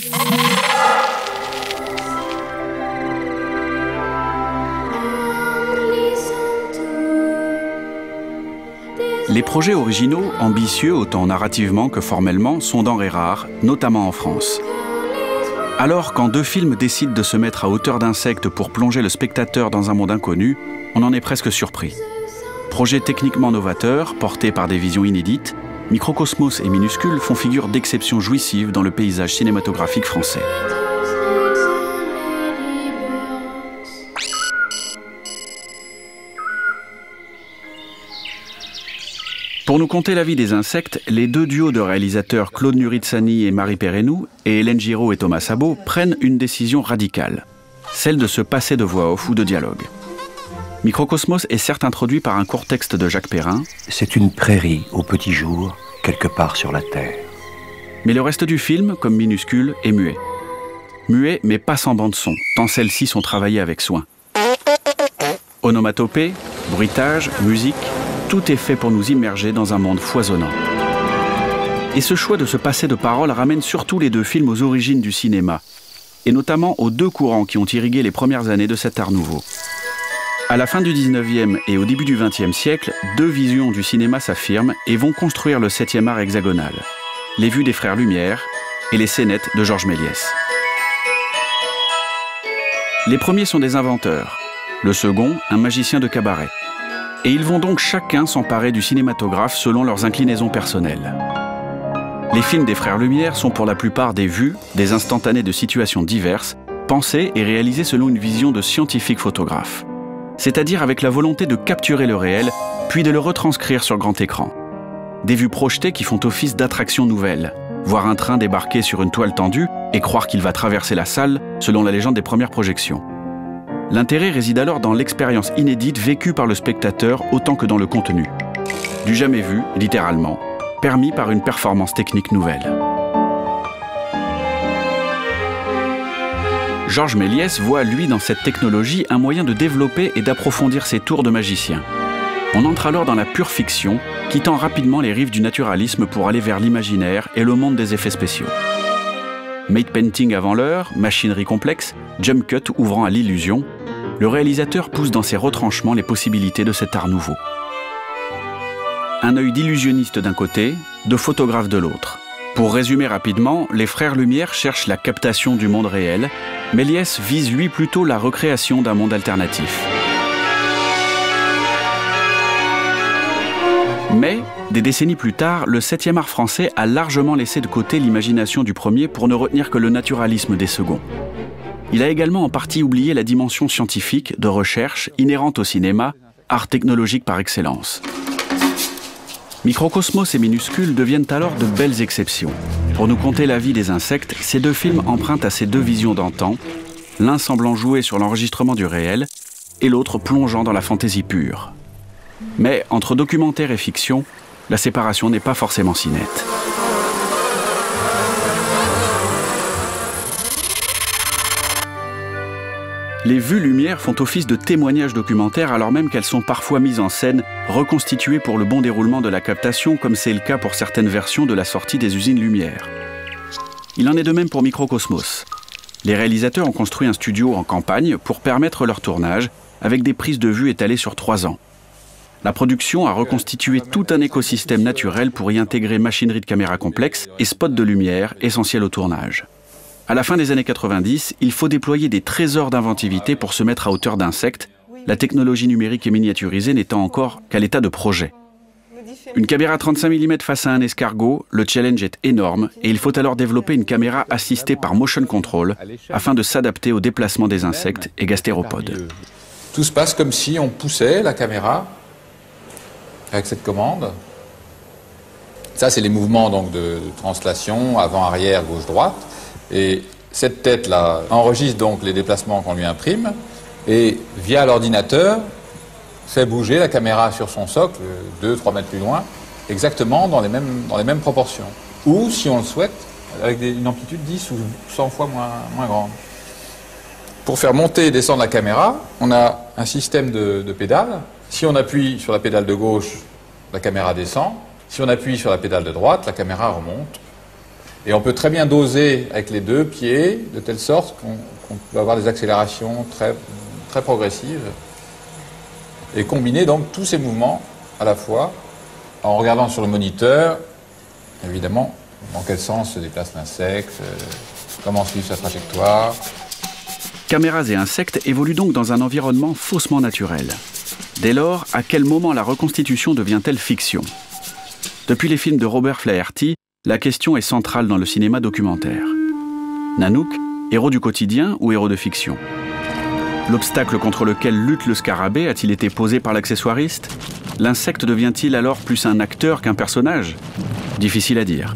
Les projets originaux, ambitieux autant narrativement que formellement, sont denrées rares, notamment en France. Alors, quand deux films décident de se mettre à hauteur d'insectes pour plonger le spectateur dans un monde inconnu, on en est presque surpris. Projets techniquement novateurs, portés par des visions inédites, Microcosmos et Minuscule font figure d'exception jouissive dans le paysage cinématographique français. Pour nous conter la vie des insectes, les deux duos de réalisateurs Claude Nuritsani et Marie Perrenou et Hélène Giraud et Thomas Sabot prennent une décision radicale, celle de se passer de voix off ou de dialogue. Microcosmos est certes introduit par un court texte de Jacques Perrin. C'est une prairie au petit jour, quelque part sur la terre. Mais le reste du film, comme Minuscule, est muet. Muet, mais pas sans bande-son, tant celles-ci sont travaillées avec soin. Onomatopée, bruitage, musique, tout est fait pour nous immerger dans un monde foisonnant. Et ce choix de se passer de parole ramène surtout les deux films aux origines du cinéma, et notamment aux deux courants qui ont irrigué les premières années de cet art nouveau. À la fin du 19e et au début du 20e siècle, deux visions du cinéma s'affirment et vont construire le 7e art hexagonal, les vues des frères Lumière et les scénettes de Georges Méliès. Les premiers sont des inventeurs, le second, un magicien de cabaret. Et ils vont donc chacun s'emparer du cinématographe selon leurs inclinaisons personnelles. Les films des frères Lumière sont pour la plupart des vues, des instantanés de situations diverses, pensés et réalisés selon une vision de scientifique photographe. C'est-à-dire avec la volonté de capturer le réel, puis de le retranscrire sur grand écran. Des vues projetées qui font office d'attraction nouvelle. Voir un train débarquer sur une toile tendue et croire qu'il va traverser la salle, selon la légende des premières projections. L'intérêt réside alors dans l'expérience inédite vécue par le spectateur autant que dans le contenu. Du jamais vu, littéralement, permis par une performance technique nouvelle. Georges Méliès voit, lui, dans cette technologie, un moyen de développer et d'approfondir ses tours de magicien. On entre alors dans la pure fiction, quittant rapidement les rives du naturalisme pour aller vers l'imaginaire et le monde des effets spéciaux. Made painting avant l'heure, machinerie complexe, jump cut ouvrant à l'illusion, le réalisateur pousse dans ses retranchements les possibilités de cet art nouveau. Un œil d'illusionniste d'un côté, de photographe de l'autre. Pour résumer rapidement, les frères Lumière cherchent la captation du monde réel, Méliès vise lui plutôt la recréation d'un monde alternatif. Mais, des décennies plus tard, le 7e art français a largement laissé de côté l'imagination du premier pour ne retenir que le naturalisme des seconds. Il a également en partie oublié la dimension scientifique, de recherche, inhérente au cinéma, art technologique par excellence. Microcosmos et Minuscule deviennent alors de belles exceptions. Pour nous conter la vie des insectes, ces deux films empruntent à ces deux visions d'antan, l'un semblant jouer sur l'enregistrement du réel, et l'autre plongeant dans la fantaisie pure. Mais entre documentaire et fiction, la séparation n'est pas forcément si nette. Les vues Lumière font office de témoignages documentaires alors même qu'elles sont parfois mises en scène, reconstituées pour le bon déroulement de la captation, comme c'est le cas pour certaines versions de la sortie des usines Lumière. Il en est de même pour Microcosmos. Les réalisateurs ont construit un studio en campagne pour permettre leur tournage, avec des prises de vue étalées sur 3 ans. La production a reconstitué tout un écosystème naturel pour y intégrer machinerie de caméra complexe et spots de lumière essentiels au tournage. À la fin des années 90, il faut déployer des trésors d'inventivité pour se mettre à hauteur d'insectes, la technologie numérique et miniaturisée n'étant encore qu'à l'état de projet. Une caméra 35 mm face à un escargot, le challenge est énorme et il faut alors développer une caméra assistée par motion control afin de s'adapter au déplacement des insectes et gastéropodes. Tout se passe comme si on poussait la caméra avec cette commande. Ça, c'est les mouvements donc, de translation, avant, arrière, gauche, droite. Et cette tête-là enregistre donc les déplacements qu'on lui imprime et, via l'ordinateur, fait bouger la caméra sur son socle, 2-3 mètres plus loin, exactement dans les mêmes proportions. Ou, si on le souhaite, avec une amplitude 10 ou 100 fois moins grande. Pour faire monter et descendre la caméra, on a un système de pédales. Si on appuie sur la pédale de gauche, la caméra descend. Si on appuie sur la pédale de droite, la caméra remonte. Et on peut très bien doser avec les deux pieds, de telle sorte qu'on peut avoir des accélérations très, très progressives. Et combiner donc tous ces mouvements à la fois, en regardant sur le moniteur, évidemment, dans quel sens se déplace l'insecte, comment suit sa trajectoire. Caméras et insectes évoluent donc dans un environnement faussement naturel. Dès lors, à quel moment la reconstitution devient-elle fiction? Depuis les films de Robert Flaherty, la question est centrale dans le cinéma documentaire. Nanook, héros du quotidien ou héros de fiction? L'obstacle contre lequel lutte le scarabée a-t-il été posé par l'accessoiriste? L'insecte devient-il alors plus un acteur qu'un personnage? Difficile à dire.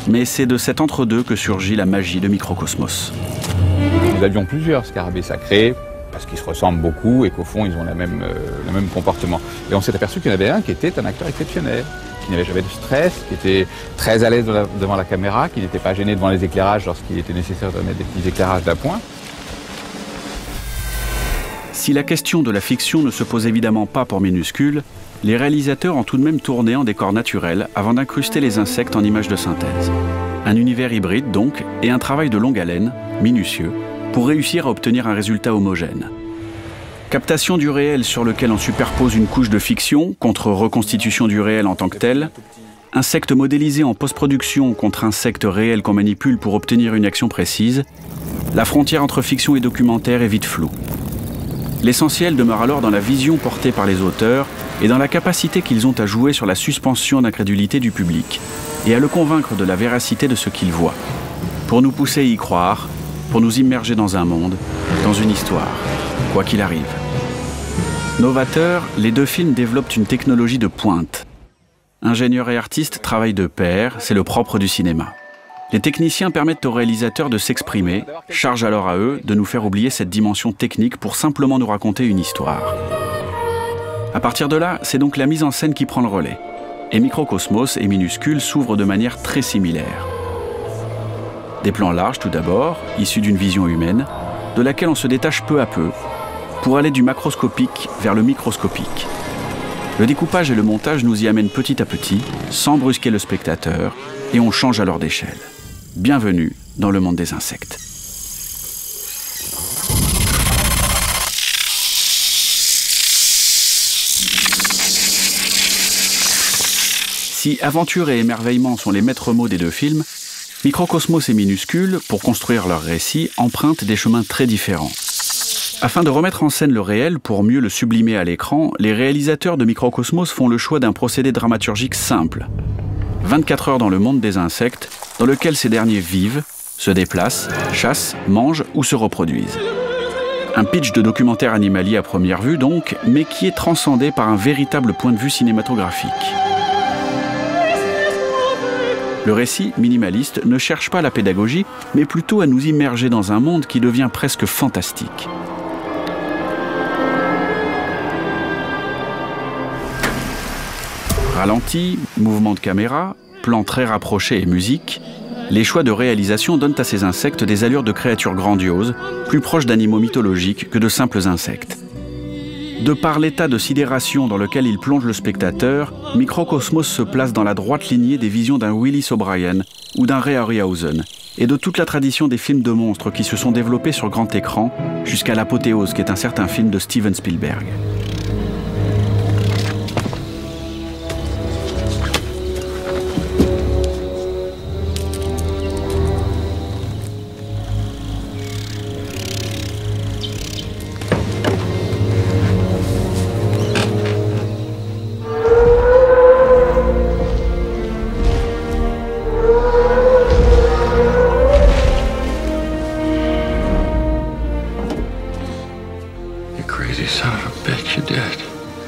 Mais c'est de cet entre-deux que surgit la magie de Microcosmos. Nous avions plusieurs scarabées sacrés, parce qu'ils se ressemblent beaucoup et qu'au fond, ils ont le même comportement. Et on s'est aperçu qu'il y en avait un qui était un acteur exceptionnel, qui n'avait jamais de stress, qui était très à l'aise devant la caméra, qui n'était pas gêné devant les éclairages lorsqu'il était nécessaire de mettre des petits éclairages d'appoint. Si la question de la fiction ne se pose évidemment pas pour Minuscule, les réalisateurs ont tout de même tourné en décor naturel avant d'incruster les insectes en images de synthèse. Un univers hybride donc, et un travail de longue haleine, minutieux, pour réussir à obtenir un résultat homogène. Captation du réel sur lequel on superpose une couche de fiction contre reconstitution du réel en tant que tel, insectes modélisés en post-production contre insectes réels qu'on manipule pour obtenir une action précise, la frontière entre fiction et documentaire est vite floue. L'essentiel demeure alors dans la vision portée par les auteurs et dans la capacité qu'ils ont à jouer sur la suspension d'incrédulité du public et à le convaincre de la véracité de ce qu'il voit, pour nous pousser à y croire, pour nous immerger dans un monde, dans une histoire, quoi qu'il arrive. Novateurs, les deux films développent une technologie de pointe. Ingénieurs et artistes travaillent de pair, c'est le propre du cinéma. Les techniciens permettent aux réalisateurs de s'exprimer, charge alors à eux de nous faire oublier cette dimension technique pour simplement nous raconter une histoire. À partir de là, c'est donc la mise en scène qui prend le relais. Et Microcosmos et Minuscule s'ouvrent de manière très similaire. Des plans larges tout d'abord, issus d'une vision humaine, de laquelle on se détache peu à peu, pour aller du macroscopique vers le microscopique. Le découpage et le montage nous y amènent petit à petit, sans brusquer le spectateur, et on change alors d'échelle. Bienvenue dans le monde des insectes. Si aventure et émerveillement sont les maîtres mots des deux films, Microcosmos et Minuscule, pour construire leur récit, empruntent des chemins très différents. Afin de remettre en scène le réel pour mieux le sublimer à l'écran, les réalisateurs de Microcosmos font le choix d'un procédé dramaturgique simple. 24 heures dans le monde des insectes, dans lequel ces derniers vivent, se déplacent, chassent, mangent ou se reproduisent. Un pitch de documentaire animalier à première vue donc, mais qui est transcendé par un véritable point de vue cinématographique. Le récit, minimaliste, ne cherche pas la pédagogie, mais plutôt à nous immerger dans un monde qui devient presque fantastique. Ralenti, mouvement de caméra, plans très rapprochés et musique, les choix de réalisation donnent à ces insectes des allures de créatures grandioses, plus proches d'animaux mythologiques que de simples insectes. De par l'état de sidération dans lequel il plonge le spectateur, Microcosmos se place dans la droite lignée des visions d'un Willis O'Brien ou d'un Ray Harryhausen, et de toute la tradition des films de monstres qui se sont développés sur grand écran, jusqu'à l'apothéose qui est un certain film de Steven Spielberg.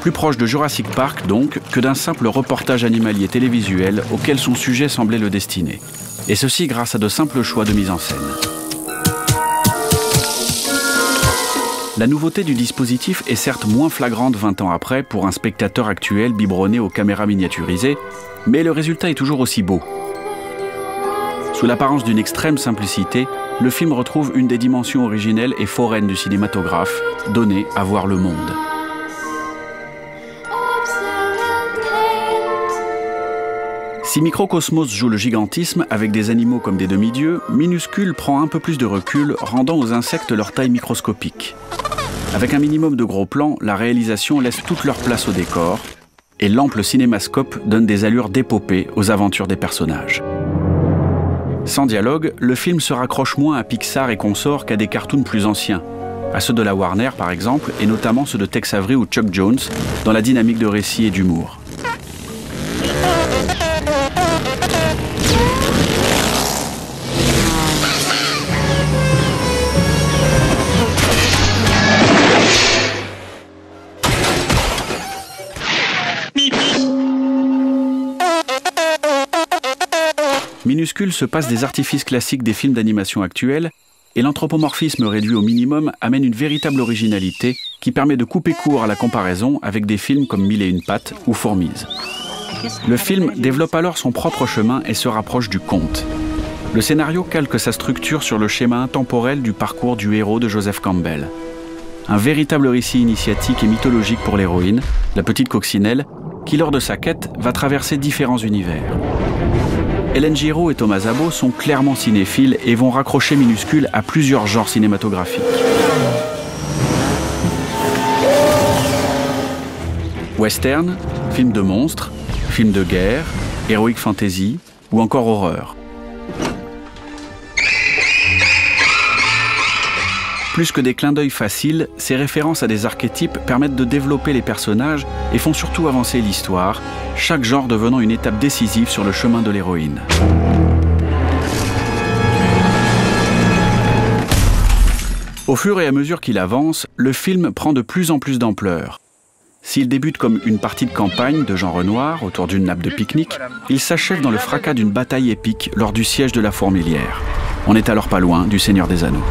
Plus proche de Jurassic Park, donc, que d'un simple reportage animalier télévisuel auquel son sujet semblait le destiner. Et ceci grâce à de simples choix de mise en scène. La nouveauté du dispositif est certes moins flagrante 20 ans après pour un spectateur actuel biberonné aux caméras miniaturisées, mais le résultat est toujours aussi beau. Sous l'apparence d'une extrême simplicité, le film retrouve une des dimensions originelles et foraines du cinématographe, donner à voir le monde. Si Microcosmos joue le gigantisme avec des animaux comme des demi-dieux, Minuscule prend un peu plus de recul, rendant aux insectes leur taille microscopique. Avec un minimum de gros plans, la réalisation laisse toute leur place au décor, et l'ample cinémascope donne des allures d'épopée aux aventures des personnages. Sans dialogue, le film se raccroche moins à Pixar et consorts qu'à des cartoons plus anciens, à ceux de la Warner par exemple, et notamment ceux de Tex Avery ou Chuck Jones, dans la dynamique de récit et d'humour. Minuscule se passe des artifices classiques des films d'animation actuels et l'anthropomorphisme réduit au minimum amène une véritable originalité qui permet de couper court à la comparaison avec des films comme Mille et une pattes ou Fourmise. Le film développe alors son propre chemin et se rapproche du conte. Le scénario calque sa structure sur le schéma intemporel du parcours du héros de Joseph Campbell. Un véritable récit initiatique et mythologique pour l'héroïne, la petite coccinelle, qui lors de sa quête va traverser différents univers. Hélène Giraud et Thomas Zabo sont clairement cinéphiles et vont raccrocher Minuscule à plusieurs genres cinématographiques. Western, film de monstres, film de guerre, heroic fantasy ou encore horreur. Plus que des clins d'œil faciles, ces références à des archétypes permettent de développer les personnages et font surtout avancer l'histoire, chaque genre devenant une étape décisive sur le chemin de l'héroïne. Au fur et à mesure qu'il avance, le film prend de plus en plus d'ampleur. S'il débute comme une partie de campagne de Jean Renoir autour d'une nappe de pique-nique, il s'achève dans le fracas d'une bataille épique lors du siège de la Fourmilière. On est alors pas loin du Seigneur des Anneaux.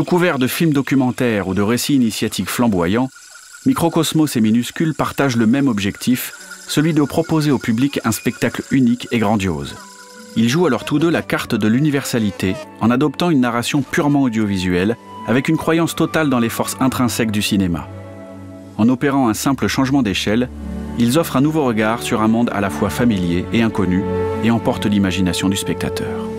Sous couvert de films documentaires ou de récits initiatiques flamboyants, Microcosmos et Minuscule partagent le même objectif, celui de proposer au public un spectacle unique et grandiose. Ils jouent alors tous deux la carte de l'universalité en adoptant une narration purement audiovisuelle avec une croyance totale dans les forces intrinsèques du cinéma. En opérant un simple changement d'échelle, ils offrent un nouveau regard sur un monde à la fois familier et inconnu et emportent l'imagination du spectateur.